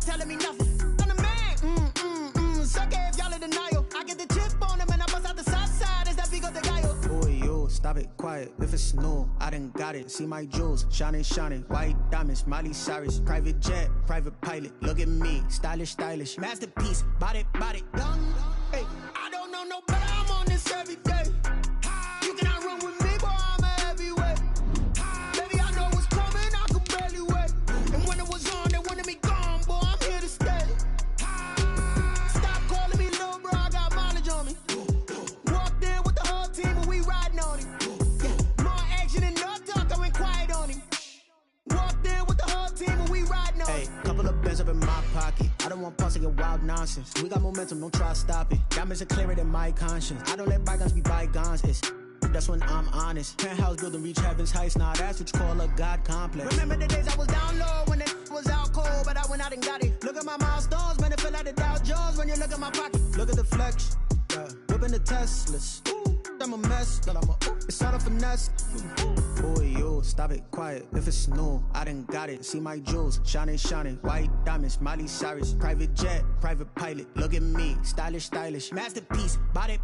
telling me nothing. I'm the man. Suck it if y'all in denial. I get the chip on them and I bust out the south side. It's that Vigo de Gallo. Boy, yo, stop it, quiet. If it's new, I done got it. See my jewels, shining, shining. White diamonds, Miley Cyrus. Private jet, private pilot. Look at me, stylish, stylish. Masterpiece, body, done. Hey, I don't know no better. I'm on this every day. You cannot run with me, boy. I'm a heavyweight. Baby, I know what's coming. I could barely wait. And when it was on, they wanted me gone, boy. I'm here to stay. Stop calling me little bro. I got mileage on me. Walked in with the whole team and we riding on him. Yeah, more action and no talk. I went quiet on him. Walked in with the whole team and we riding on him. Hey, couple of bands up in my pocket. I don't want pause to get wild nonsense. We got momentum, don't try to stop it. Diamonds are clearer than my conscience. I don't let bygones be bygones. That's when I'm honest. Penthouse building, reach heaven's heights. Nah, that's what you call a God complex. Remember the days I was down low when it was out cold, but I went out and got it. Look at my milestones, man, it feel like the Dow Jones when you look at my pocket. Look at the flex, yeah. Whipping the Teslas. I'm a mess, but it's all a finesse. Boy, yo, stop it, quiet. If it's new, I done got it. See my jewels, shining, shining. White diamonds, Miley Cyrus. Private jet, private pilot. Look at me, stylish, stylish. Masterpiece, body,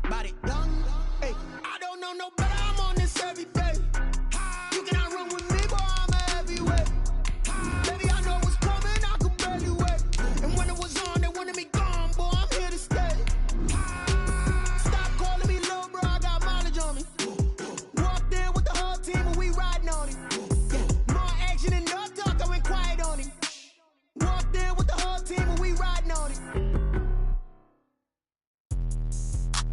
done. Hey, I don't know no better. I'm on this every day. You cannot run with me, boy. I'm a heavyweight. Baby, I know what's coming. I could barely wait. And when it was on, they wanted me gone, boy. I'm here to stay. Stop calling me little bro. I got mileage on me. Walked in with the whole team and we riding on him. Yeah, more action and no talk. I went quiet on him. Walked in with the whole team and we riding on him.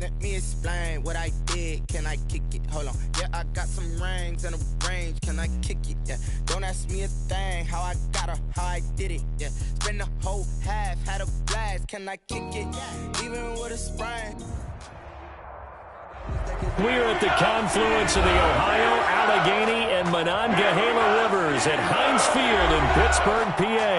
Let me explain what I did. Can I kick it? Hold on. Yeah, I got some rings and a range. Can I kick it? Yeah. Don't ask me a thing. How I got her, how I did it. Yeah. Spend the whole half, had a blast. Can I kick it? Even with a sprain. We're at the confluence of the Ohio, Allegheny, and Monongahela Rivers at Heinz Field in Pittsburgh, PA.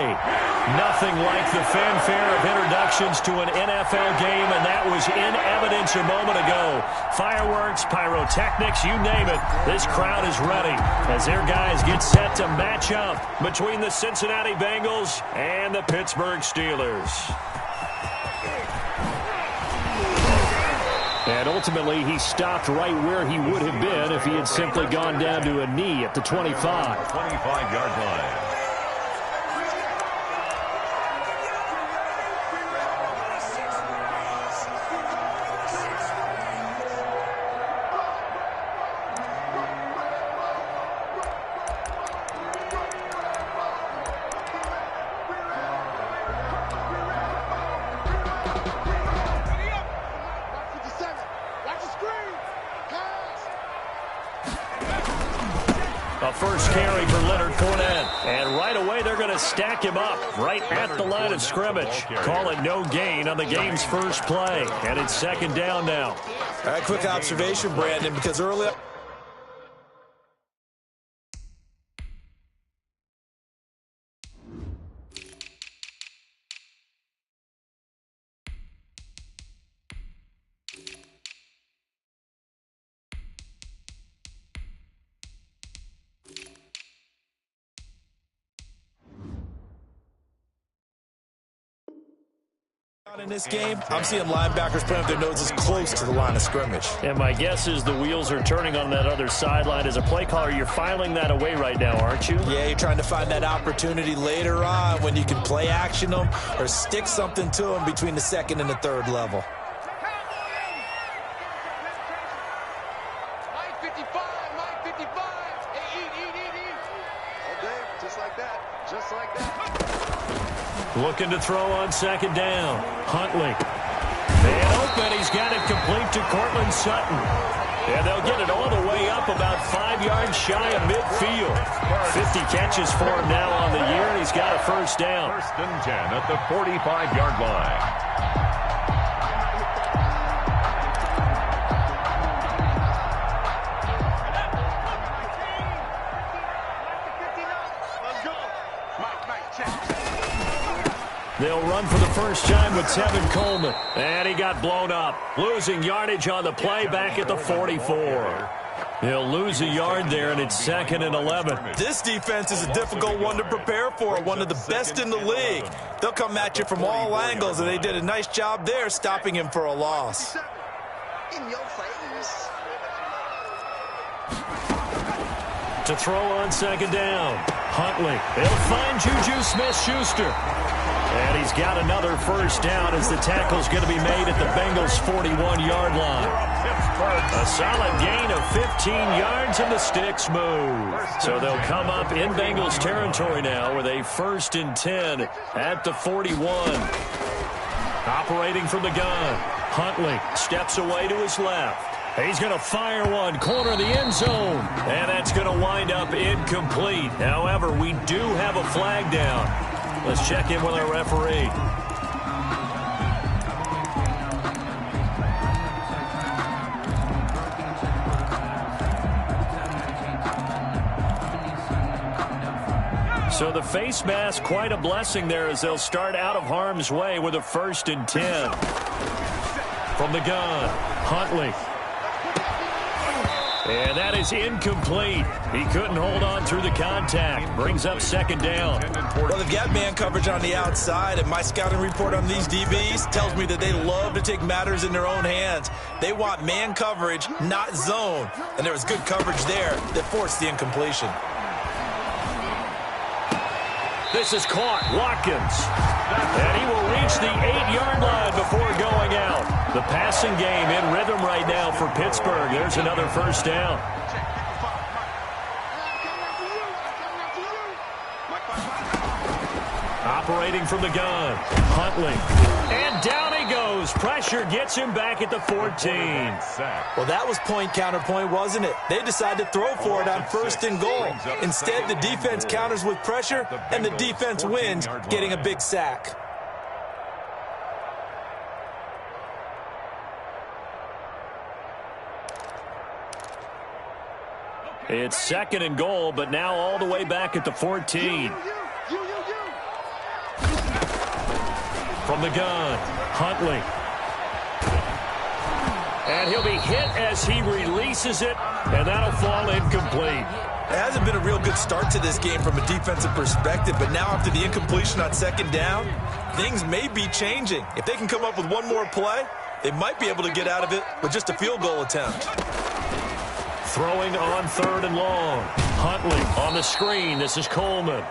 Nothing like the fanfare of introductions to an NFL game, and that was in evidence a moment ago. Fireworks, pyrotechnics, you name it. This crowd is ready as their guys get set to match up between the Cincinnati Bengals and the Pittsburgh Steelers. And ultimately, he stopped right where he would have been if he had simply gone down to a knee at the 25. 25-yard line. First carry for Leonard Fournette. And right away, they're going to stack him up right at the line of scrimmage. Call it no gain on the game's first play. And it's second down now. All right, quick observation, Brandon, because earlier... in this game, I'm seeing linebackers putting up their noses close to the line of scrimmage. And my guess is the wheels are turning on that other sideline. As a play caller, you're filing that away right now, aren't you? Yeah, you're trying to find that opportunity later on when you can play action them or stick something to them between the second and the third level. Looking to throw on second down. Huntley. And open. He's got it complete to Cortland Sutton. And they'll get it all the way up about 5 yards shy of midfield. 50 catches for him now on the year, and he's got a first down. First and 10 at the 45-yard line. They'll run for the first time with Tevin Coleman. And he got blown up. Losing yardage on the play back at the 44. He'll lose a yard there, and it's 2nd and 11. This defense is a difficult one to prepare for, one of the best in the league. They'll come at you from all angles, and they did a nice job there stopping him for a loss. In your face. To throw on 2nd down. Huntley. He'll find Juju Smith-Schuster. And he's got another first down as the tackle's going to be made at the Bengals' 41-yard line. A solid gain of 15 yards, and the sticks move. So they'll come up in Bengals territory now with a 1st and 10 at the 41. Operating from the gun. Huntley steps away to his left. He's going to fire one, corner of the end zone. And that's going to wind up incomplete. However, we do have a flag down. Let's check in with our referee. So the face mask, quite a blessing there as they'll start out of harm's way with a 1st and 10. From the gun, Huntley. And that is incomplete. He couldn't hold on through the contact. Brings up 2nd down. Well, they've got man coverage on the outside, and my scouting report on these DBs tells me that they love to take matters in their own hands. They want man coverage, not zone. And there was good coverage there that forced the incompletion. This is caught. Watkins. And he will reach the 8-yard line before going out. The passing game in rhythm right now for Pittsburgh. There's another first down. Operating from the gun. Huntley. And down he goes. Pressure gets him back at the 14. Well, that was point counterpoint, wasn't it? They decided to throw for it on 1st and goal. Instead, the defense counters with pressure, and the defense wins, getting a big sack. It's 2nd and goal, but now all the way back at the 14. From the gun, Huntley. And he'll be hit as he releases it, and that'll fall incomplete. It hasn't been a real good start to this game from a defensive perspective, but now after the incompletion on 2nd down, things may be changing. If they can come up with one more play, they might be able to get out of it with just a field goal attempt. Throwing on 3rd and long. Huntley on the screen. This is Coleman.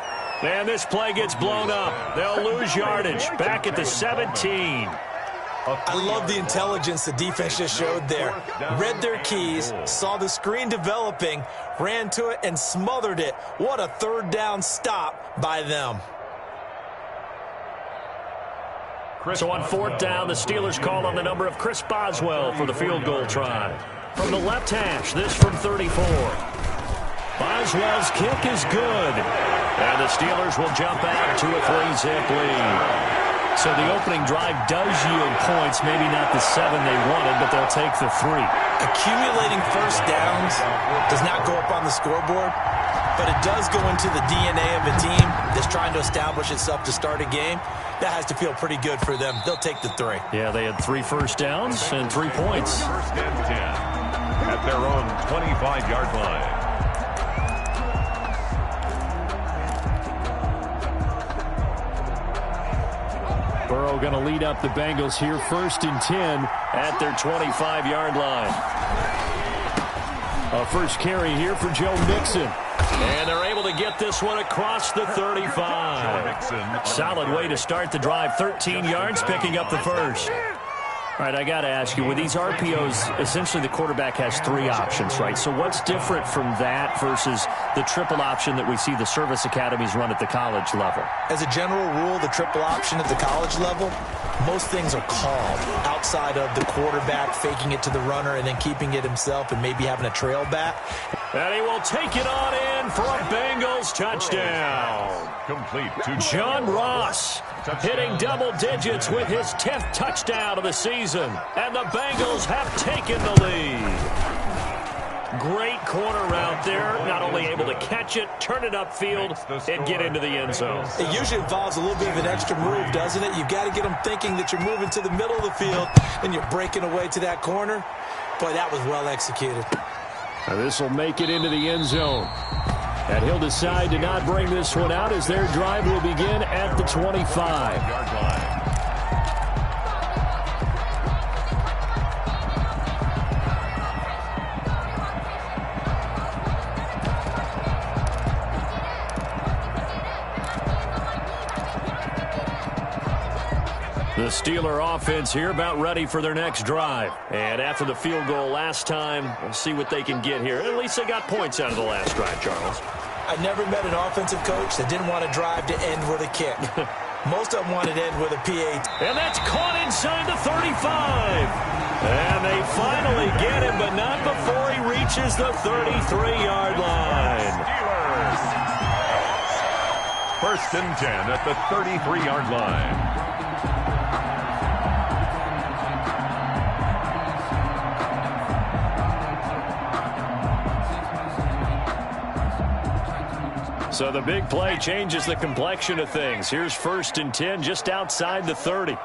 And this play gets blown up. They'll lose yardage. Back at the 17. I love the intelligence the defense just showed there. Read their keys, saw the screen developing, ran to it, and smothered it. What a 3rd down stop by them. So on 4th down, the Steelers call on the number of Chris Boswell for the field goal try. From the left hash, this from 34. Boswell's kick is good. And the Steelers will jump out to a 3-zip lead. So the opening drive does yield points, maybe not the 7 they wanted, but they'll take the 3. Accumulating first downs does not go up on the scoreboard, but it does go into the DNA of a team that's trying to establish itself to start a game. That has to feel pretty good for them. They'll take the 3. Yeah, they had 3 first downs and 3 points. 1st and 10 at their own 25-yard line. Burrow going to lead up the Bengals here, 1st and 10 at their 25-yard line. A first carry here for Joe Mixon. And they're able to get this one across the 35. Solid way to start the drive. 13 yards, picking up the first. All right, I got to ask you, with these RPOs, essentially the quarterback has 3 options, right? So what's different from that versus the triple option that we see the service academies run at the college level? As a general rule, the triple option at the college level, most things are called outside of the quarterback faking it to the runner and then keeping it himself and maybe having a trail back. And he will take it on in for a Bengals touchdown. Complete to John Ross hitting double digits with his 10th touchdown of the season. And the Bengals have taken the lead. Great corner route there. Not only able to catch it, turn it upfield, and get into the end zone. It usually involves a little bit of an extra move, doesn't it? You've got to get them thinking that you're moving to the middle of the field and you're breaking away to that corner. Boy, that was well executed. This will make it into the end zone. And he'll decide to not bring this one out as their drive will begin at the 25-yard line. The Steeler offense here about ready for their next drive. And after the field goal last time, we'll see what they can get here. At least they got points out of the last drive, Charles. I never met an offensive coach that didn't want to drive to end with a kick. Most of them wanted to end with a PH. And that's caught inside the 35. And they finally get him, but not before he reaches the 33-yard line. Steelers. First and 10 at the 33-yard line. So the big play changes the complexion of things. Here's first and 10 just outside the 30.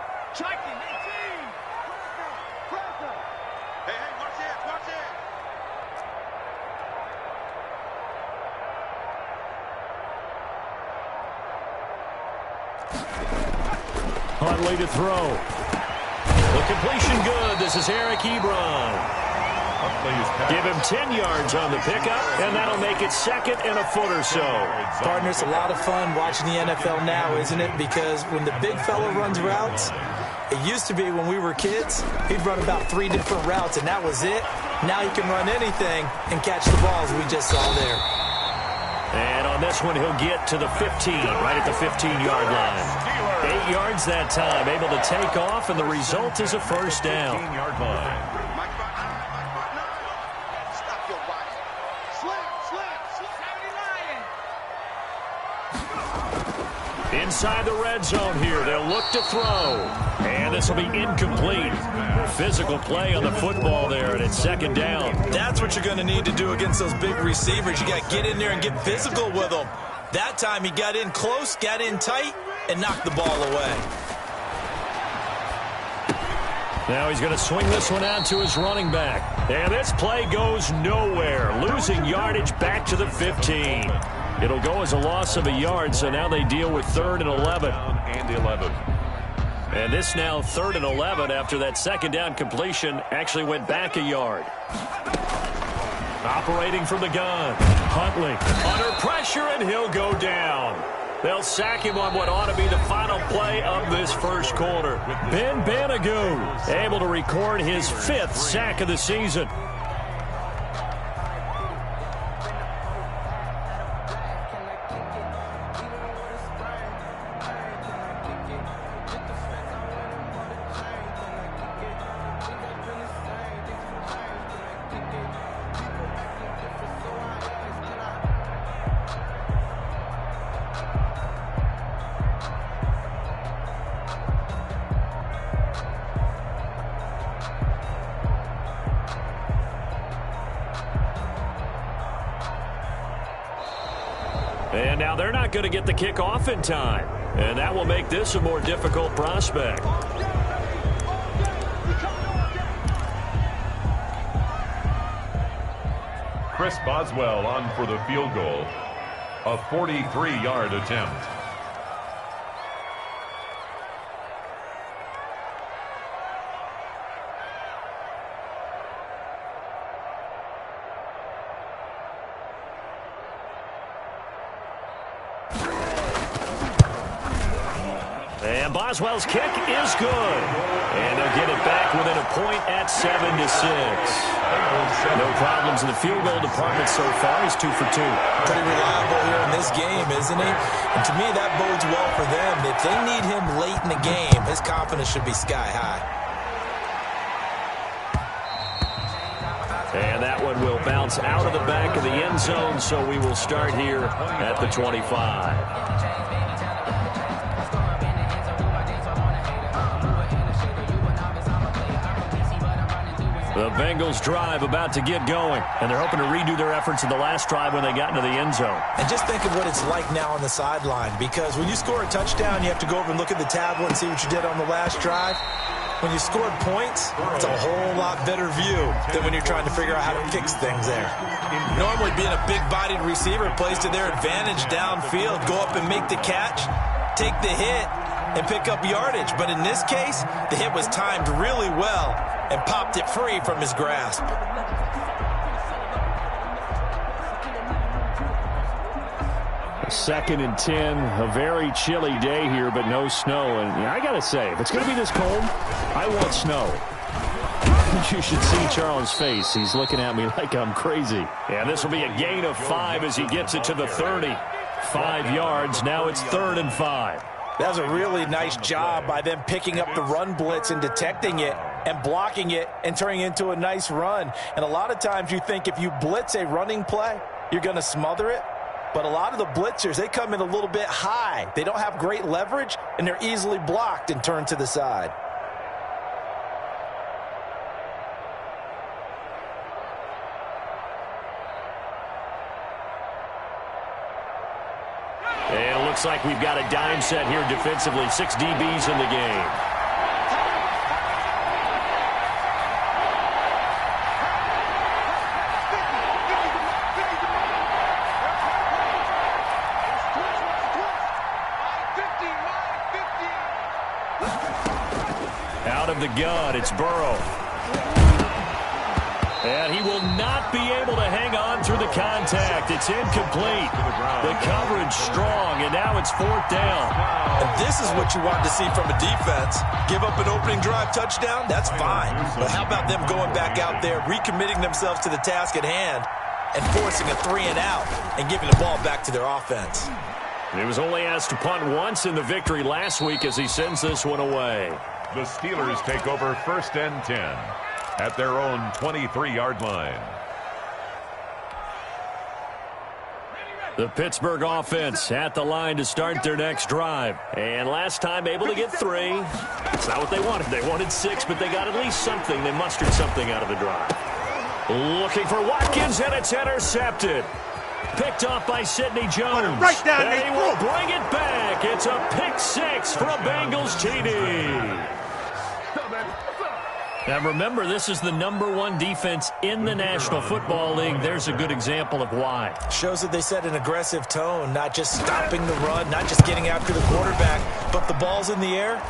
Huntley to throw. The completion good. This is Eric Ebron. Give him 10 yards on the pickup, and that'll make it second and a foot or so. Partner, it's a lot of fun watching the NFL now, isn't it? Because when the big fella runs routes, it used to be when we were kids, he'd run about 3 different routes, and that was it. Now he can run anything and catch the balls we just saw there. And on this one, he'll get to the 15, right at the 15-yard line. 8 yards that time, able to take off, and the result is a first down. 15-yard line. Inside the red zone here, they'll look to throw. And this will be incomplete. Physical play on the football there, and it's second down. That's what you're going to need to do against those big receivers. You got to get in there and get physical with them. That time he got in close, got in tight, and knocked the ball away. Now he's going to swing this one out to his running back. And this play goes nowhere. Losing yardage back to the 15. It'll go as a loss of a yard, so now they deal with 3rd and 11. And 11. And this now 3rd and 11 after that second down completion actually went back a yard. Operating from the gun. Huntley under pressure, and he'll go down. They'll sack him on what ought to be the final play of this first quarter. Ben Banagou able to record his 5th sack of the season. And now they're not going to get the kickoff in time. And that will make this a more difficult prospect. Chris Boswell on for the field goal. A 43-yard attempt. And Boswell's kick is good. And they'll get it back within a point at 7-6. No problems in the field goal department so far. He's 2 for 2. Pretty reliable here in this game, isn't he? And to me, that bodes well for them. If they need him late in the game, his confidence should be sky high. And that one will bounce out of the back of the end zone, so we will start here at the 25. The Bengals drive about to get going, and they're hoping to redo their efforts in the last drive when they got into the end zone. And just think of what it's like now on the sideline, because when you score a touchdown, you have to go over and look at the tablet and see what you did on the last drive. When you scored points, it's a whole lot better view than when you're trying to figure out how to fix things there. Normally being a big-bodied receiver plays to their advantage downfield. Go up and make the catch, take the hit, and pick up yardage. But in this case, the hit was timed really well and popped it free from his grasp. Second and 10, a very chilly day here, but no snow. And I got to say, if it's going to be this cold, I want snow. You should see Charles' face. He's looking at me like I'm crazy. And this will be a gain of 5 as he gets it to the 30. 5 yards. Now it's 3rd and 5. That was a really nice job by them picking up the run blitz and detecting it and blocking it and turning it into a nice run. And a lot of times you think if you blitz a running play, you're going to smother it. But a lot of the blitzers, they come in a little bit high. They don't have great leverage, and they're easily blocked and turned to the side. And it looks like we've got a dime set here defensively. 6 DBs in the game. Out of the gun, it's Burrow. And he will not be able to hang on through the contact. It's incomplete. The coverage strong, and now it's 4th down. And this is what you want to see from a defense. Give up an opening drive touchdown, that's fine. But how about them going back out there, recommitting themselves to the task at hand, and forcing a 3-and-out and giving the ball back to their offense? He was only asked to punt once in the victory last week as he sends this one away. The Steelers take over 1st and 10 at their own 23-yard line. The Pittsburgh offense at the line to start their next drive. And last time able to get 3. It's not what they wanted. They wanted 6, but they got at least something. They mustered something out of the drive. Looking for Watkins, and it's intercepted. Picked off by Sidney Jones. Right down, and he will bring it back. It's a pick 6 for a Bengals TD. Now remember, this is the #1 defense in the National Football League. There's a good example of why. Shows that they set an aggressive tone, not just stopping the run, not just getting after the quarterback, but the ball's in the air.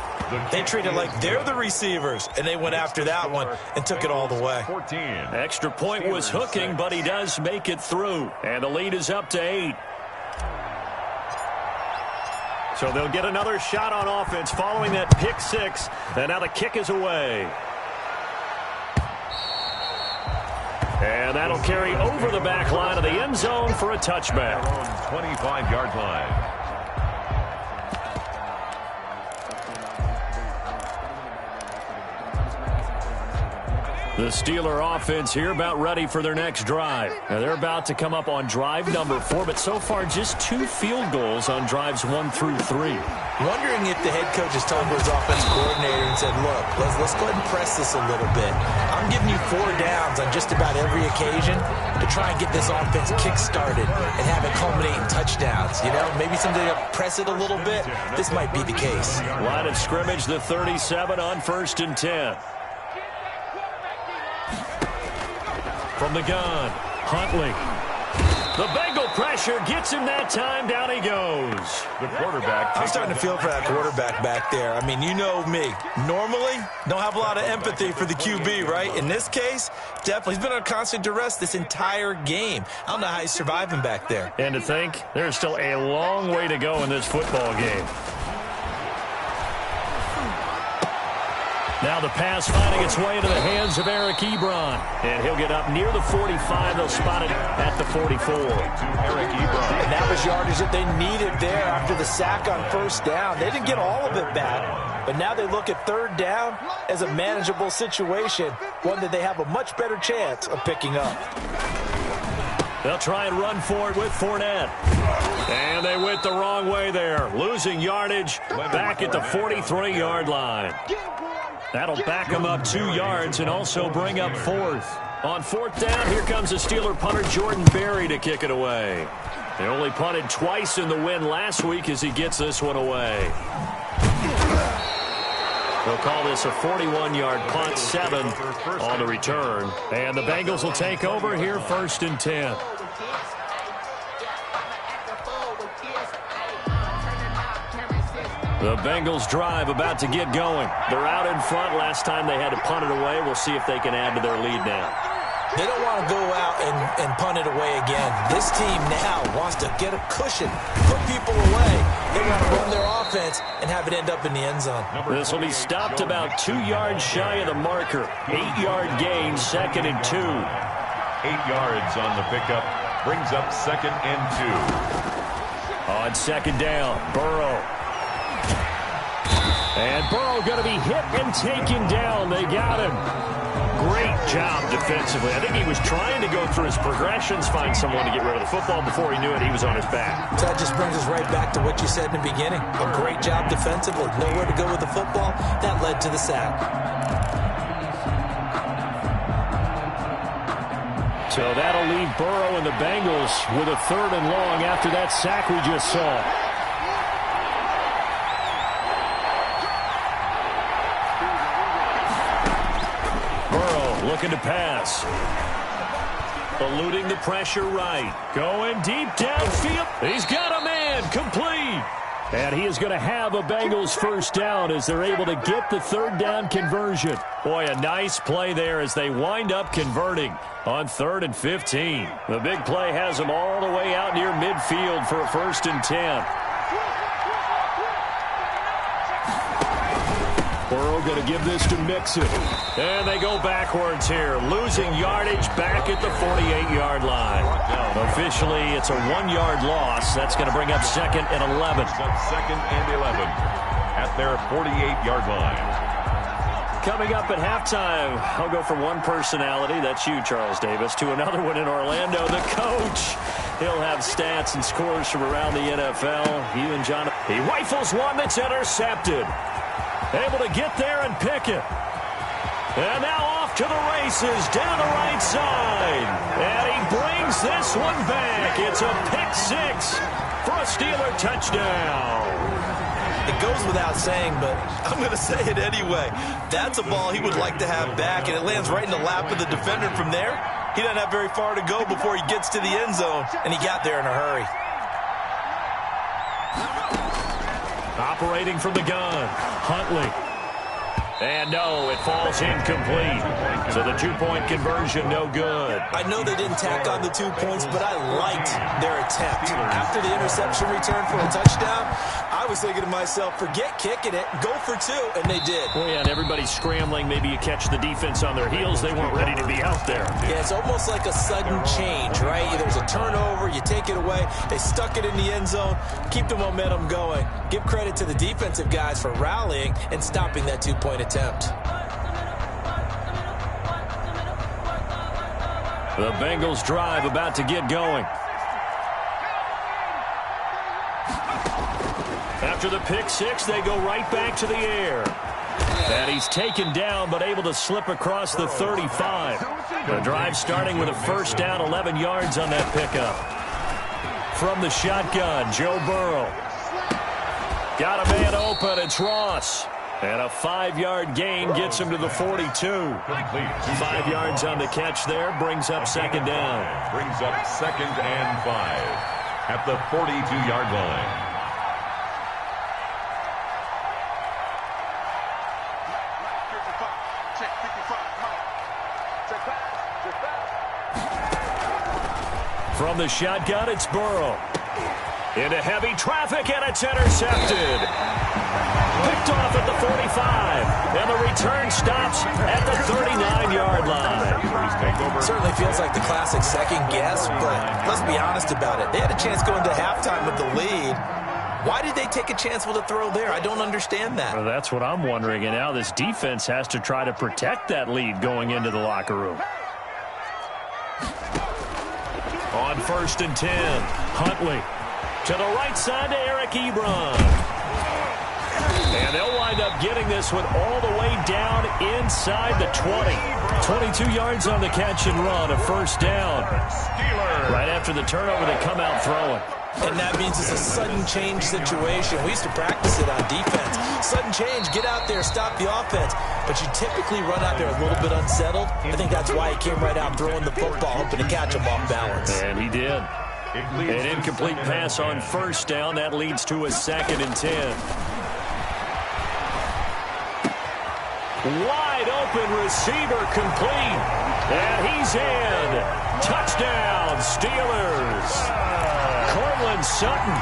They treat it like they're the receivers, and they went after that one and took it all the way. 14. Extra point was hooking, but he does make it through. And the lead is up to 8. So they'll get another shot on offense following that pick 6. And now the kick is away. And that'll carry over the back line of the end zone for a touchback. 25-yard line. The Steeler offense here about ready for their next drive. Now they're about to come up on drive number 4, but so far just 2 field goals on drives 1 through 3. Wondering if the head coach has talked to his offense coordinator and said, look, let's go ahead and press this a little bit. I'm giving you 4 downs on just about every occasion to try and get this offense kick-started and have it culminate in touchdowns. You know, maybe someday to press it a little bit. This might be the case. Line of scrimmage, the 37 on 1st and 10. From the gun, Huntley. The Bengal pressure gets him that time. Down he goes. The quarterback. I'm starting to feel for that quarterback back there. I mean, you know me. Normally, don't have a lot of empathy for the QB, right? In this case, definitely. He's been on constant duress this entire game. I don't know how he's surviving back there. And to think, there's still a long way to go in this football game. Now the pass finding its way into the hands of Eric Ebron. And he'll get up near the 45. They'll spot it at the 44. Eric Ebron. And that was yardage that they needed there after the sack on 1st down. They didn't get all of it back, but now they look at 3rd down as a manageable situation, one that they have a much better chance of picking up. They'll try and run for it with Fournette. And they went the wrong way there, losing yardage back at the 43-yard line. That'll back them up 2 yards and also bring up 4th. On 4th down, here comes the Steeler punter Jordan Berry to kick it away. They only punted twice in the win last week as he gets this one away. They'll call this a 41-yard punt, 7 on the return. And the Bengals will take over here, 1st and 10. The Bengals drive about to get going. They're out in front. Last time they had to punt it away. We'll see if they can add to their lead now. They don't want to go out and punt it away again. This team now wants to get a cushion, put people away. They want to run their offense and have it end up in the end zone. This will be stopped about 2 yards shy of the marker. 8-yard gain, 2nd and 2. 8 yards on the pickup. Brings up 2nd and 2. On 2nd down, Burrow. And Burrow going to be hit and taken down. They got him. Great job defensively. I think he was trying to go through his progressions, find someone to get rid of the football. Before he knew it, he was on his back. So that just brings us right back to what you said in the beginning. A great job defensively. Nowhere to go with the football. That led to the sack. So that'll leave Burrow and the Bengals with a 3rd and long after that sack we just saw. Looking to pass. Eluding the pressure right. Going deep downfield. He's got a man. Complete. And he is going to have a Bengals 1st down as they're able to get the 3rd down conversion. Boy, a nice play there as they wind up converting on 3rd and 15. The big play has them all the way out near midfield for a 1st and 10. Burrow going to give this to Mixon. And they go backwards here. Losing yardage back at the 48-yard line. Officially, it's a 1-yard loss. That's going to bring up 2nd and 11. 2nd and 11 at their 48-yard line. Coming up at halftime, I'll go from one personality, that's you, Charles Davis, to another one in Orlando, the coach. He'll have stats and scores from around the NFL. You and John. He rifles one that's intercepted. Able to get there and pick it. And now off to the races down the right side. And he brings this one back. It's a pick 6 for a Steeler touchdown. It goes without saying, but I'm going to say it anyway. That's a ball he would like to have back, and it lands right in the lap of the defender from there. He doesn't have very far to go before he gets to the end zone, and he got there in a hurry. Operating from the gun, Huntley. And no, it falls incomplete. So the 2-point conversion, no good. I know they didn't tack on the 2 points, but I liked their attempt. After the interception return for a touchdown, I was thinking to myself, forget kicking it, go for 2, and they did. Well, yeah, and everybody's scrambling. Maybe you catch the defense on their heels. They weren't ready to be out there. Yeah, it's almost like a sudden change, right? There's a turnover, you take it away, they stuck it in the end zone, keep the momentum going. Give credit to the defensive guys for rallying and stopping that 2-point attempt. The Bengals drive about to get going. After the pick 6, they go right back to the air. And he's taken down, but able to slip across the 35. The drive starting with a 1st down, 11 yards on that pickup. From the shotgun, Joe Burrow. Got a man open, it's Ross. And a 5-yard gain gets him to the 42. 5 yards on the catch there, brings up 2nd down. Brings up 2nd and 5 at the 42-yard line. From the shotgun, it's Burrow. Into heavy traffic, and it's intercepted. Picked off at the 45. And the return stops at the 39-yard line. Certainly feels like the classic second guess, but let's be honest about it. They had a chance going to halftime with the lead. Why did they take a chance with a throw there? I don't understand that. Well, that's what I'm wondering. And now this defense has to try to protect that lead going into the locker room. On 1st and 10, Huntley. To the right side to Eric Ebron. And they'll wind up up getting this one all the way down inside the 20. 22 yards on the catch and run, a first down. Right after the turnover, they come out throwing. And that means it's a sudden change situation. We used to practice it on defense. Sudden change, get out there, stop the offense. But you typically run out there a little bit unsettled. I think that's why he came right out throwing the football, hoping to catch him off balance. And he did. An incomplete pass on first down. That leads to a 2nd and 10. Wide open receiver complete. And he's in. Touchdown, Steelers. Cortland Sutton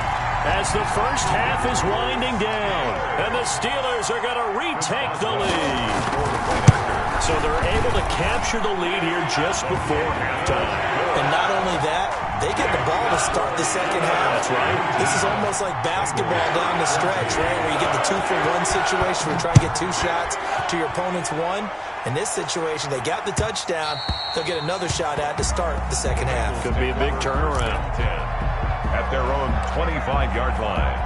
as the first half is winding down. And the Steelers are going to retake the lead. So they're able to capture the lead here just before halftime. And not only that, they get the ball to start the second half. That's right. This is almost like basketball down the stretch, right, where you get the 2-for-1 situation where you try to get 2 shots to your opponent's 1. In this situation, they got the touchdown. They'll get another shot at to start the second half. Could be a big turnaround. 10 at their own 25-yard line.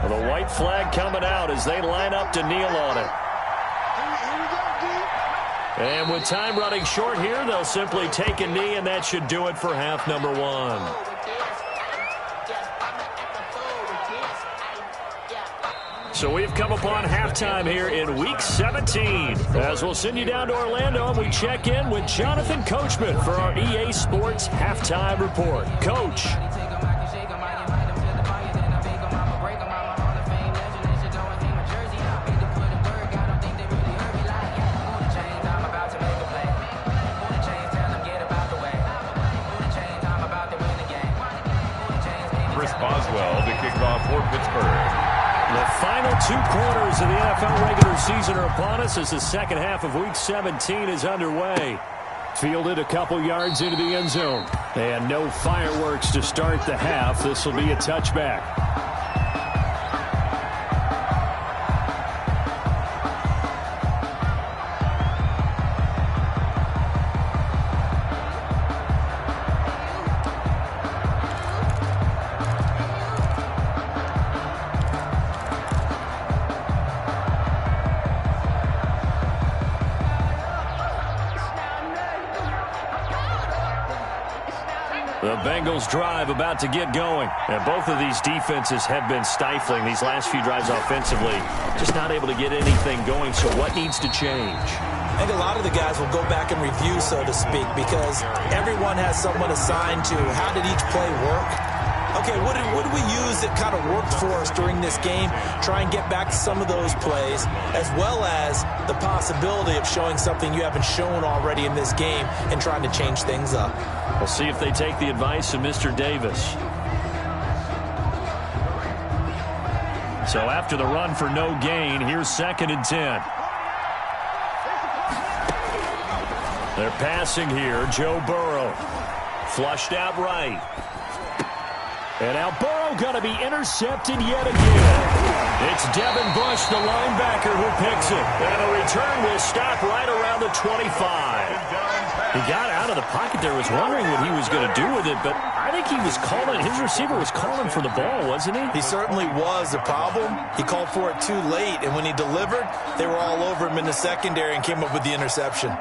Well, the white flag coming out as they line up to kneel on it. And with time running short here, they'll simply take a knee, and that should do it for half number 1. So we've come upon halftime here in Week 17. As we'll send you down to Orlando, and we check in with Jonathan Coachman for our EA Sports Halftime Report. Coach. Boswell to kick off for Pittsburgh. The final 2 quarters of the NFL regular season are upon us as the second half of Week 17 is underway. Fielded a couple yards into the end zone. And no fireworks to start the half. This will be a touchback. The Bengals drive about to get going. And both of these defenses have been stifling these last few drives offensively. Just not able to get anything going. So what needs to change? I think a lot of the guys will go back and review, so to speak, because everyone has someone assigned to how did each play work. Okay, what did we use that kind of worked for us during this game? Try and get back to some of those plays, as well as the possibility of showing something you haven't shown already in this game and trying to change things up. We'll see if they take the advice of Mr. Davis. So after the run for no gain, here's 2nd and 10. They're passing here. Joe Burrow. Flushed out right. And now Burrow going to be intercepted yet again. It's Devin Bush, the linebacker, who picks it. And the return will stop right around the 25. He got out of the pocket there, was wondering what he was going to do with it, but I think he was calling, his receiver was calling for the ball, wasn't he? He certainly was. The problem, he called for it too late, and when he delivered, they were all over him in the secondary and came up with the interception.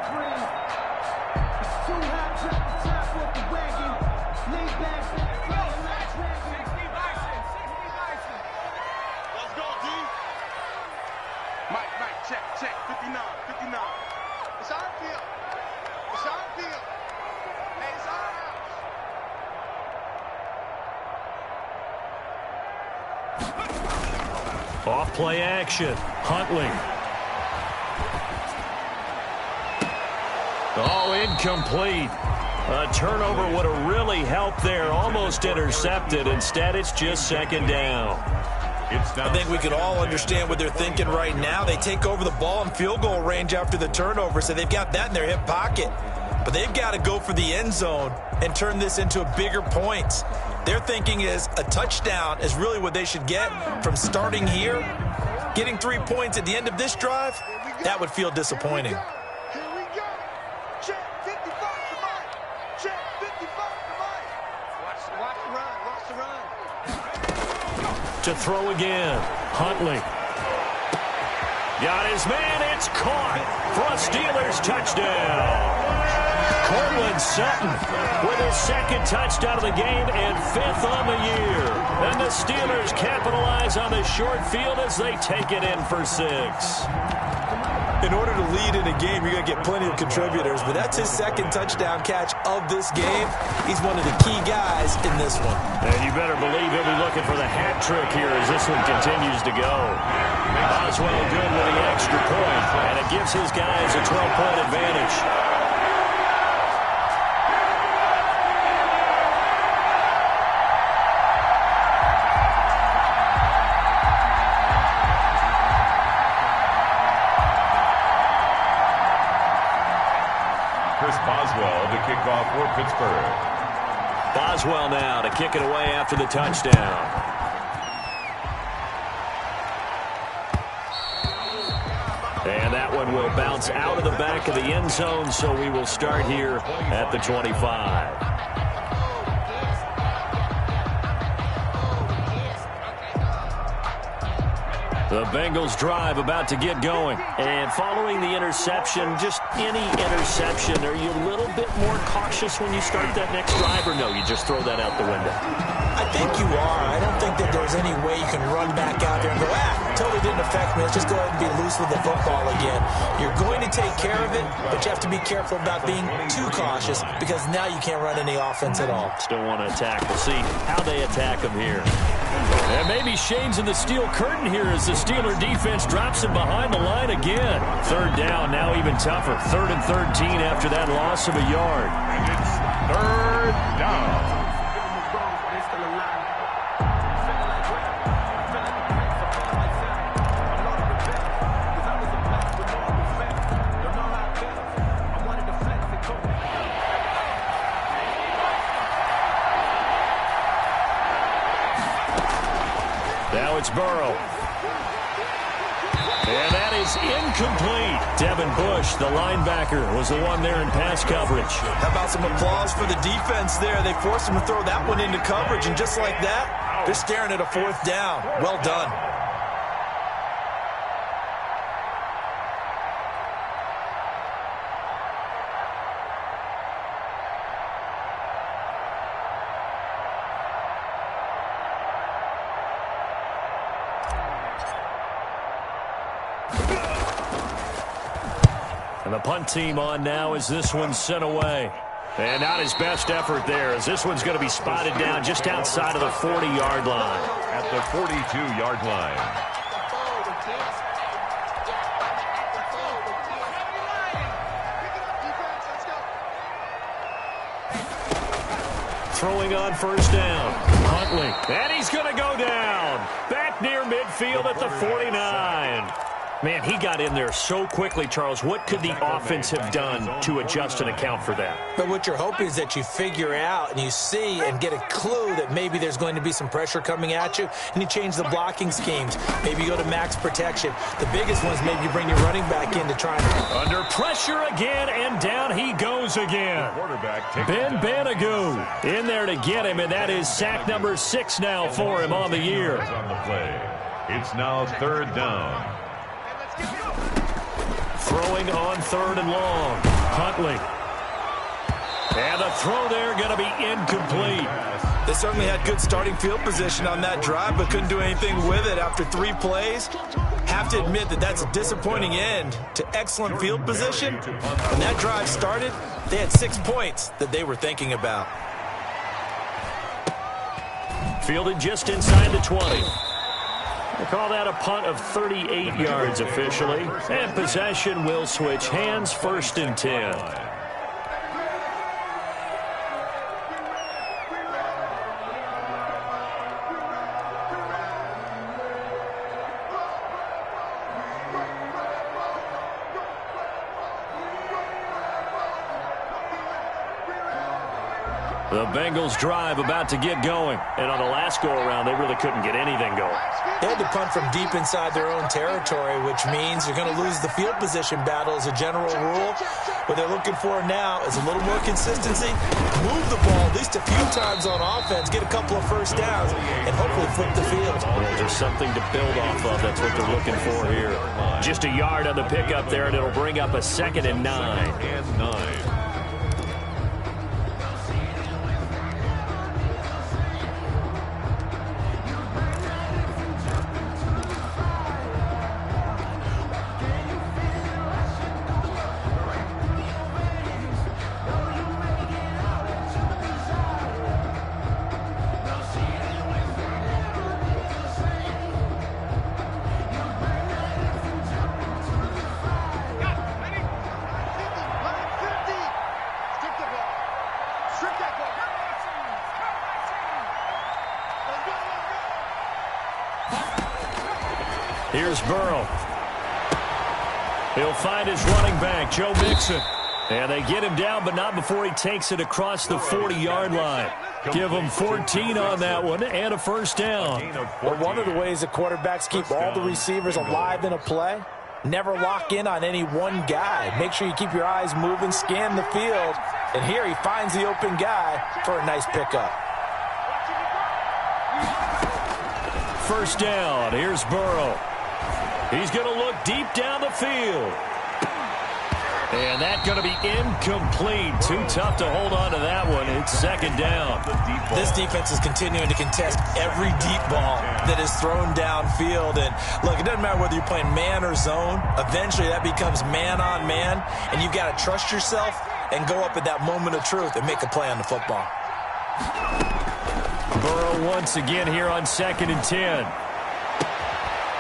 Off play action. Huntley. Oh, incomplete. A turnover would have really helped there. Almost intercepted. Instead, it's just 2nd down. I think we could all understand what they're thinking right now. They take over the ball in field goal range after the turnover, so they've got that in their hip pocket. But they've got to go for the end zone and turn this into a bigger points. Their thinking is a touchdown is really what they should get from starting here. Getting 3 points at the end of this drive, that would feel disappointing. Here we go. Check 55 to Mike. Check 55 to Mike. Watch the run. Watch the run. to throw again. Huntley. Got his man. It's caught for a Steelers touchdown. Cortland Sutton with his second touchdown of the game and 5th on the year. And the Steelers capitalize on the short field as they take it in for 6. In order to lead in a game, you're going to get plenty of contributors, but that's his second touchdown catch of this game. He's one of the key guys in this one. And you better believe he'll be looking for the hat trick here as this one continues to go. Boswell good with the extra point, and it gives his guys a 12-point advantage. Boswell to kick off for Pittsburgh. Boswell now to kick it away after the touchdown. And that one will bounce out of the back of the end zone, so we will start here at the 25. The Bengals drive about to get going. And following the interception, just any interception, are you a little bit more cautious when you start that next drive, or no, you just throw that out the window? I think you are. I don't think that there's any way you can run back out there and go, totally didn't affect me. Let's just go ahead and be loose with the football again. You're going to take care of it, but you have to be careful about being too cautious because now you can't run any offense at all. Still want to attack. We'll see how they attack him here. And maybe Shane's in the steel curtain here as the Steeler defense drops him behind the line again. 3rd down, now even tougher. 3rd and 13 after that loss of a yard. And it's 3rd down. Now it's Burrow. And that is incomplete. Devin Bush, the linebacker, was the one there in pass coverage. How about some applause for the defense there? They forced him to throw that one into coverage, and just like that, they're staring at a 4th down. Well done. And the punt team on now as this one's sent away. And not his best effort there as this one's going to be spotted down just outside of the 40-yard line. At the 42-yard line. Throwing on 1st down. Huntley. And he's going to go down. Back near midfield at the 49. Man, he got in there so quickly, Charles. What could the offense have done to adjust and account for that? But what you're hoping is that you figure out and you see and get a clue that maybe there's going to be some pressure coming at you, and you change the blocking schemes. Maybe you go to max protection. The biggest one is maybe you bring your running back in to try and... Under pressure again, and down he goes again. Ben Banagoo in there to get him, and that is sack number 6 now for him on the year. It's now 3rd down. Throwing on 3rd and long. Huntley. And the throw there going to be incomplete. They certainly had good starting field position on that drive, but couldn't do anything with it after 3 plays. Have to admit that that's a disappointing end to excellent field position. When that drive started, they had 6 points that they were thinking about. Fielded just inside the 20. They call that a punt of 38 yards officially. And possession will switch hands, 1st and 10. The Bengals drive about to get going. And on the last go-around, they really couldn't get anything going. They had to punt from deep inside their own territory, which means you're going to lose the field position battle as a general rule. What they're looking for now is a little more consistency, move the ball at least a few times on offense, get a couple of first downs, and hopefully flip the field. Well, just something to build off of. That's what they're looking for here. Just a yard on the pickup there, and it'll bring up a 2nd and 9. Here's Burrow. He'll find his running back, Joe Mixon. And they get him down, but not before he takes it across the 40-yard line. Give him 14 on that one and a first down. Well, one of the ways that quarterbacks keep all the receivers alive in a play, never lock in on any one guy. Make sure you keep your eyes moving, scan the field. And here he finds the open guy for a nice pickup. First down. Here's Burrow. He's going to look deep down the field. And that's going to be incomplete. Too tough to hold on to that one. It's 2nd down. This defense is continuing to contest every deep ball that is thrown downfield. And look, it doesn't matter whether you're playing man or zone. Eventually that becomes man on man. And you've got to trust yourself and go up at that moment of truth and make a play on the football. Burrow once again here on 2nd and 10.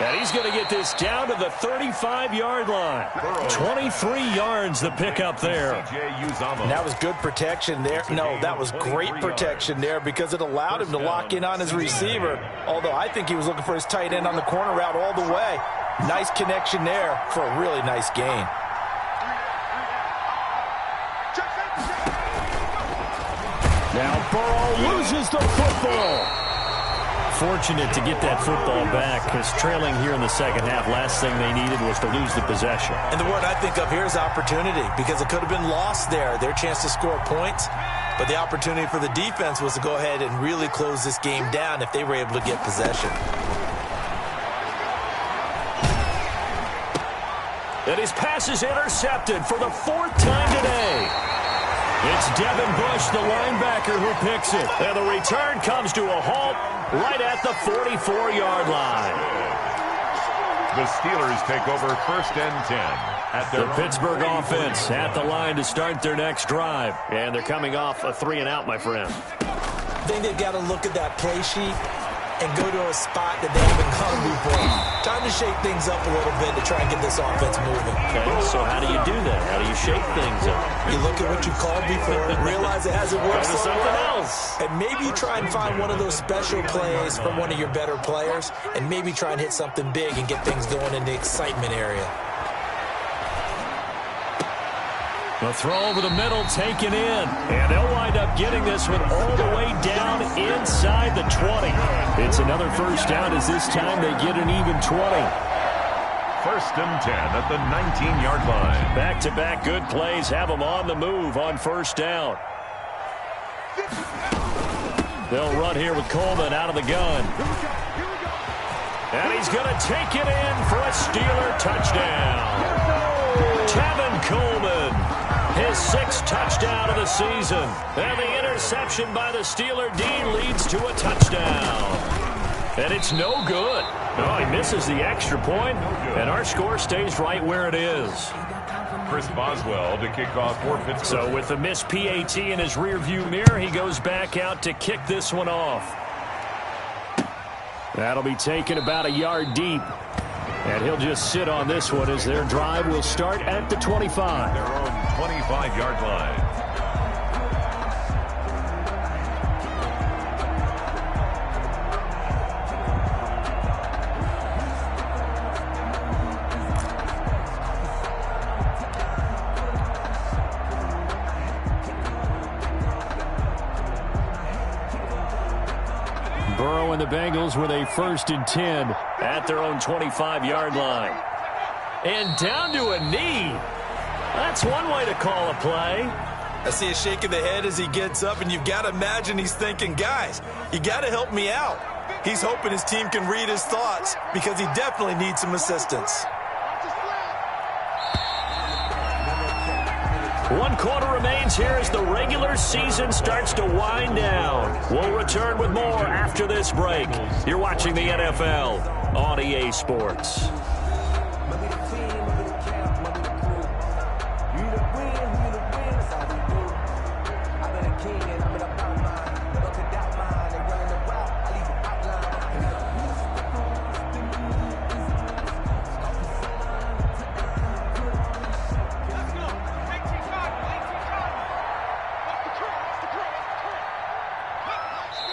And he's going to get this down to the 35-yard line. 23 yards the pickup there. And that was good protection there. No, that was great protection there because it allowed him to lock in on his receiver. Although I think he was looking for his tight end on the corner route all the way. Nice connection there for a really nice gain. Now Burrow loses the football. Fortunate to get that football back because trailing here in the second half, last thing they needed was to lose the possession. And the word I think of here is opportunity because it could have been lost there, their chance to score points. But the opportunity for the defense was to go ahead and really close this game down if they were able to get possession. And his pass is intercepted for the 4th time today. It's Devin Bush, the linebacker, who picks it. And the return comes to a halt right at the 44-yard line. The Steelers take over 1st and 10. At their the Pittsburgh offense at the line to start their next drive. And they're coming off a 3-and-out, my friend. I think they've got to look at that play sheet and go to a spot that they haven't gone before. Time to shake things up a little bit to try and get this offense moving. Okay, so how do you do that? How do you shake things up? You look at what you called before and realize it hasn't worked so something well. else. And maybe you try and find one of those special plays from one of your better players and maybe try and hit something big and get things going in the excitement area. The throw over the middle taken in. And they'll wind up getting this one all the way down inside the 20. It's another first down as this time they get an even 20. 1st and 10 at the 19-yard line. Back-to-back good plays have them on the move on first down. They'll run here with Coleman out of the gun. And he's going to take it in for a Steeler touchdown. Tevin Coleman, his 6th touchdown of the season. And the interception by the Steeler D leads to a touchdown. And it's no good. Oh, he misses the extra point, and our score stays right where it is. Chris Boswell to kick off for Pittsburgh. So with the missed PAT in his rearview mirror, he goes back out to kick this one off. That'll be taken about a yard deep. And he'll just sit on this one as their drive will start at the 25. Their own 25-yard line. the Bengals with a 1st and 10 at their own 25-yard line. And down to a knee. That's one way to call a play. I see a shake of the head as he gets up, and you've got to imagine he's thinking, guys, you got to help me out. He's hoping his team can read his thoughts because he definitely needs some assistance. 1 quarter remains here as the regular season starts to wind down. We'll return with more after this break. You're watching the NFL on EA Sports.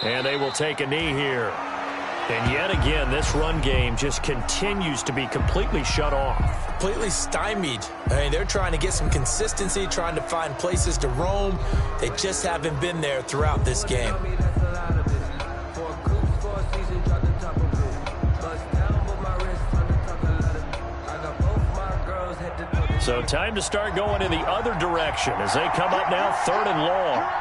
And they will take a knee here. And yet again, this run game just continues to be completely shut off. Completely stymied. I mean, they're trying to get some consistency, trying to find places to roam. They just haven't been there throughout this game. So time to start going in the other direction as they come up now 3rd and long.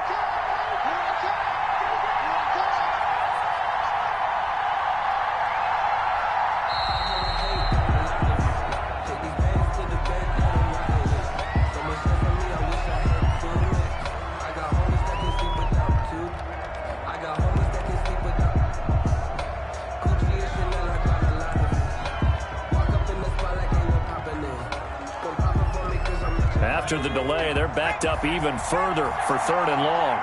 After the delay, they're backed up even further for 3rd and long.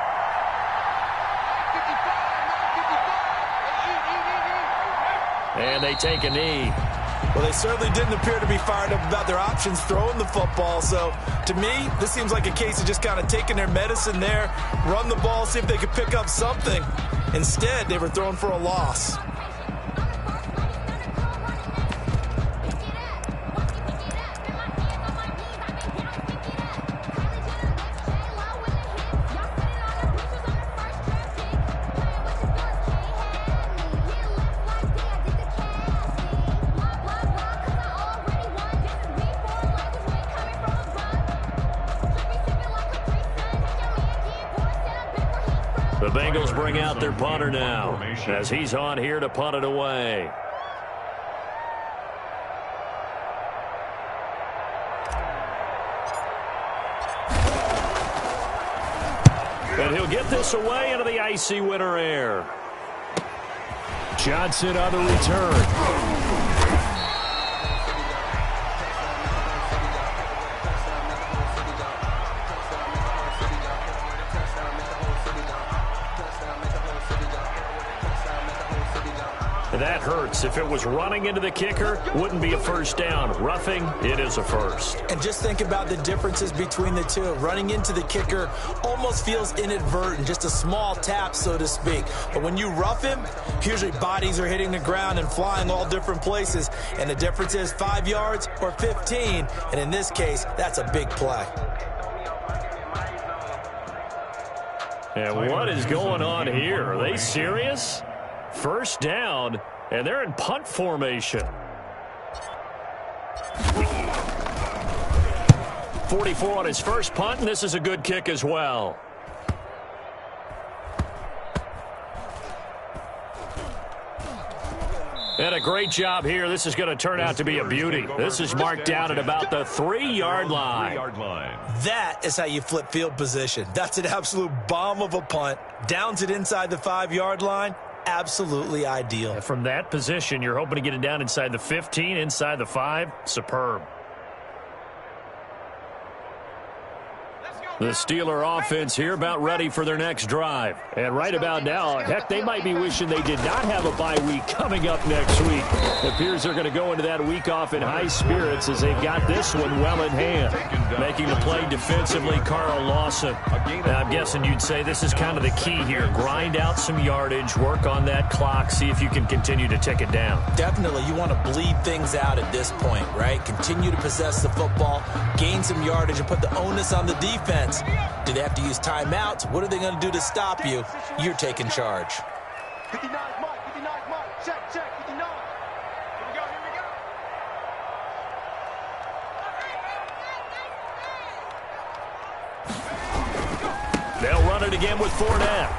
And they take a knee. Well, they certainly didn't appear to be fired up about their options throwing the football. So, to me, this seems like a case of just kind of taking their medicine there, run the ball, see if they could pick up something. Instead, they were thrown for a loss. The Bengals bring out their punter now as he's on here to punt it away. And he'll get this away into the icy winter air. Johnson on the return. That hurts. If it was running into the kicker, wouldn't be a first down. Roughing, it is a first. And just think about the differences between the two. Running into the kicker almost feels inadvertent, just a small tap, so to speak. But when you rough him, usually bodies are hitting the ground and flying all different places. And the difference is 5 yards or 15. And in this case, that's a big play. And what is going on here? Are they serious? First down, and they're in punt formation. 44 on his first punt, and this is a good kick as well. And a great job here. This is going to turn out to be a beauty. This is marked down at about the 3-yard line. That is how you flip field position. That's an absolute bomb of a punt. Downs it inside the 5-yard line. Absolutely ideal. From that position, you're hoping to get it down inside the 15, inside the 5. Superb. The Steeler offense here about ready for their next drive. And right about now, heck, they might be wishing they did not have a bye week coming up next week. It appears they're going to go into that week off in high spirits as they've got this one well in hand. Making the play defensively, Carl Lawson. Now, I'm guessing you'd say this is kind of the key here. Grind out some yardage, work on that clock, see if you can continue to tick it down. Definitely, you want to bleed things out at this point, right? Continue to possess the football, gain some yardage, and put the onus on the defense. Do they have to use timeouts? What are they going to do to stop you? You're taking charge. 59, Mike, 59. Check. You know it. Here we go. They'll run it again with Fournette.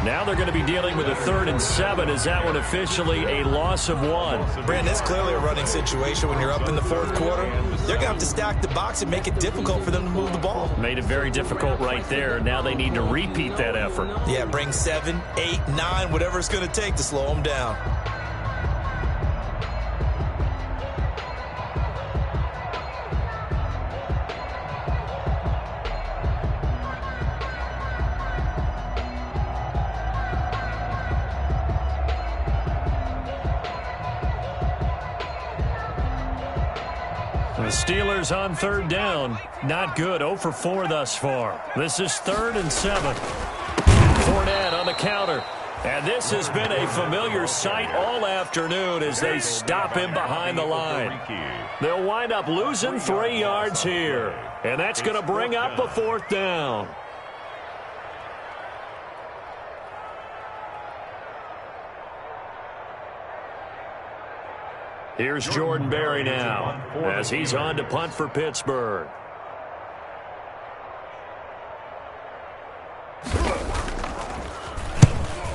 Now they're going to be dealing with a 3rd and 7. Is that one officially a loss of 1? Brandon, it's clearly a running situation when you're up in the 4th quarter. They're going to have to stack the box and make it difficult for them to move the ball. Made it very difficult right there. Now they need to repeat that effort. Yeah, bring 7, 8, 9, whatever it's going to take to slow them down. The Steelers on 3rd down. Not good. 0 for 4 thus far. This is 3rd and 7. Fournette on the counter. And this has been a familiar sight all afternoon as they stop him behind the line. They'll wind up losing 3 yards here. And that's going to bring up a 4th down. Here's Jordan Berry now as he's on to punt for Pittsburgh.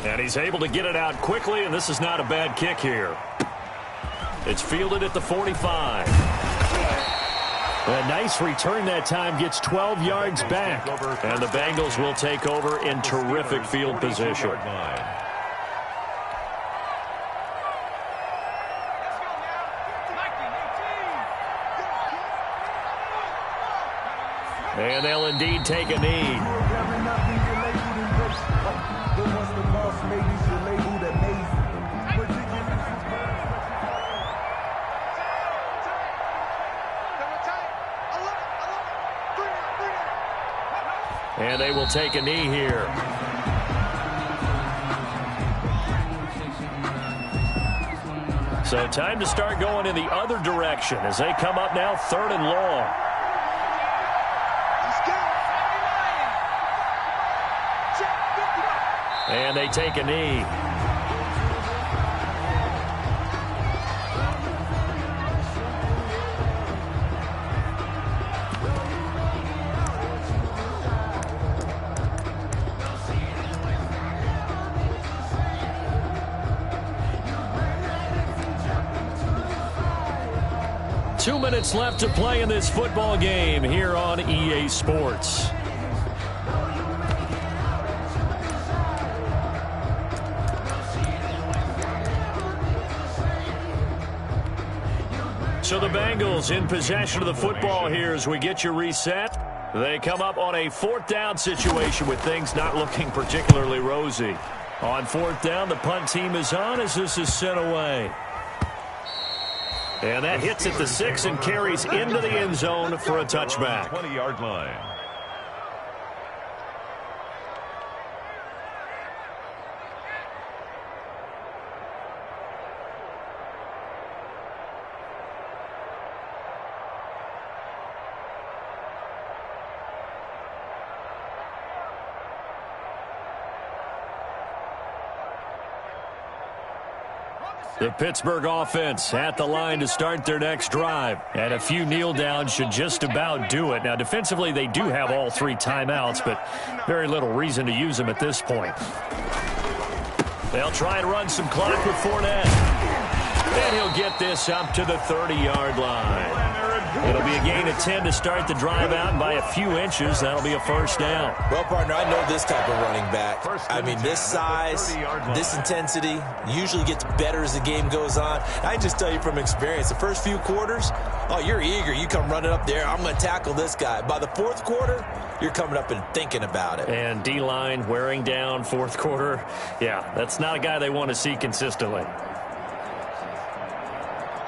And he's able to get it out quickly, and this is not a bad kick here. It's fielded at the 45. A nice return that time, gets 12 yards back. And the Bengals will take over in terrific field position. And they'll indeed take a knee. And they will take a knee here. So time to start going in the other direction as they come up now 3rd and long. And they take a knee. 2 minutes left to play in this football game here on EA Sports. So the Bengals in possession of the football here as we get you reset. They come up on a 4th down situation with things not looking particularly rosy. On 4th down, the punt team is on as this is sent away. And that hits at the 6 and carries into the end zone for a touchback. 20-yard line. The Pittsburgh offense at the line to start their next drive. And a few kneel downs should just about do it. Now, defensively, they do have all 3 timeouts, but very little reason to use them at this point. They'll try and run some clock with Fournette. And he'll get this up to the 30-yard line. It'll be a gain of 10 to start the drive out, and by a few inches, that'll be a 1st down. Well, partner, I know this type of running back. I mean, this size, this intensity usually gets better as the game goes on. I just tell you from experience, the first few quarters, oh, you're eager. You come running up there, I'm going to tackle this guy. By the 4th quarter, you're coming up and thinking about it. And D-line wearing down 4th quarter. Yeah, that's not a guy they want to see consistently.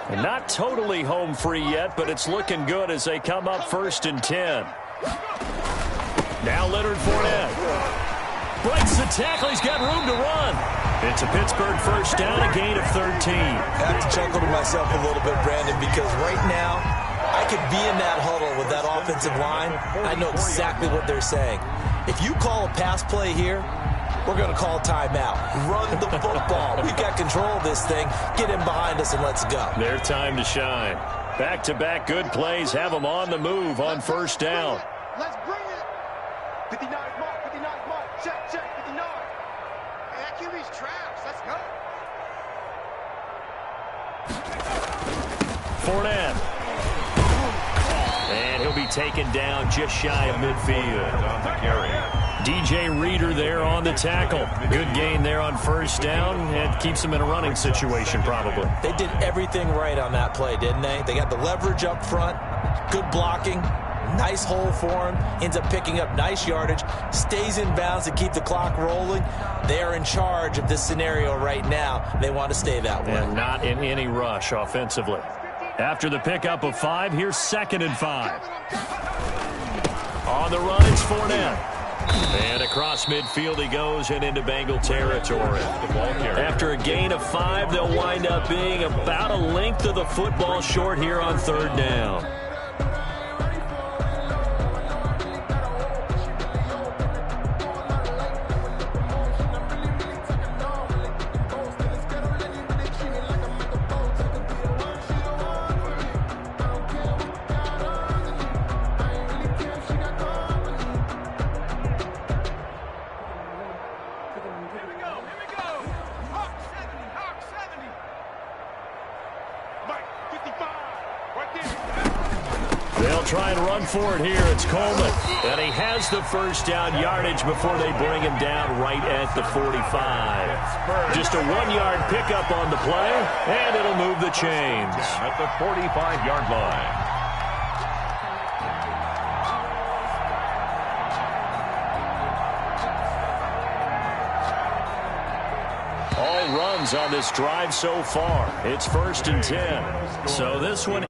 And not totally home free yet, but it's looking good as they come up 1st and 10. Now Leonard Fournette breaks the tackle. He's got room to run. It's a Pittsburgh 1st down, a gain of 13. I have to chuckle to myself a little bit, Brandon, because right now I could be in that huddle with that offensive line. I know exactly what they're saying. If you call a pass play here, we're going to call timeout. Run the football. We've got control of this thing. Get him behind us and let's go. Their time to shine. Back-to-back good plays have them on the move on first down. Let's bring it. 59 mark, 59 mark. Check, 59. Hey, that QB's trash. Let's go. Fournette. And he'll be taken down just shy of midfield. On the carry. DJ Reader there on the tackle. Good gain there on first down. It keeps them in a running situation probably. They did everything right on that play, didn't they? They got the leverage up front, good blocking, nice hole for him, ends up picking up nice yardage, stays in bounds to keep the clock rolling. They are in charge of this scenario right now. They want to stay that way. And not in any rush offensively. After the pickup of 5, here's 2nd and 5. On the run, it's Fournette. And across midfield he goes and into Bengal territory. After a gain of 5, they'll wind up being about a length of the football short here on 3rd down. They'll try and run for it here. It's Coleman. And he has the first down yardage before they bring him down right at the 45. Just a 1-yard pickup on the play, and it'll move the chains. At the 45-yard line. All runs on this drive so far. It's 1st and 10. So this one